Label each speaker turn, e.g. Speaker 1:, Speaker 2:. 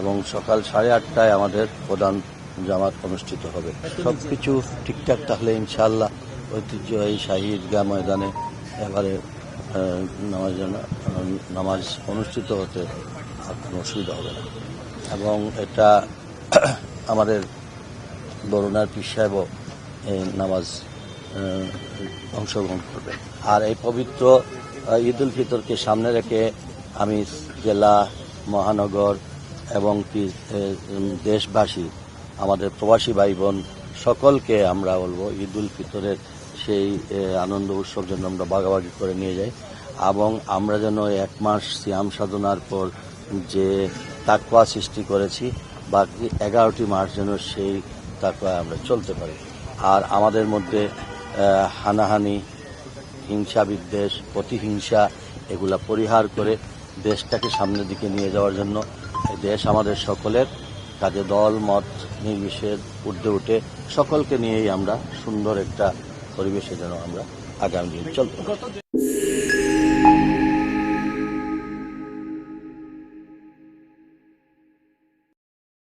Speaker 1: এবং সকাল 8:30টায় আমাদের প্রধান জামাত অনুষ্ঠিত হবে। সবকিছু ঠিকঠাক থাকলে ইনশাআল্লাহ ঐতিহ্যবাহী শাহী ঈদগাহ ময়দানে এবারে নামাজ অনুষ্ঠিত হতে আর কোনো অসুবিধা হবে না। এবং এটা আমাদের বরুণার পীর সাহেবও এই নামাজ অংশগ্রহণ করবে। আর এই পবিত্র ঈদ উল ফিতরকে সামনে রেখে আমি জেলা, মহানগর এবং দেশবাসী, আমাদের প্রবাসী ভাই বোন সকলকে আমরা বলবো ঈদ উল ফিতরের সেই আনন্দ উৎসব যেন আমরা ভাগাভাগি করে নিয়ে যাই এবং আমরা যেন 1 মাস সিয়াম সাধনার পর যে তাকওয়া সৃষ্টি করেছি বাকি 11টি মাস যেন সেই তাকওয়ায় আমরা চলতে পারি। আর আমাদের মধ্যে হানাহানি, হিংসা বিদ্বেষ, প্রতিহিংসা এগুলা পরিহার করে দেশটাকে সামনের দিকে নিয়ে যাওয়ার জন্য এই দেশ আমাদের সকলের কাজে দল মত নির্বিশেষে ঊর্ধ্বে উঠে সকলকে নিয়েই আমরা সুন্দর একটা পরিবেশে যেন আমরা আগামী দিন চলতে পারি।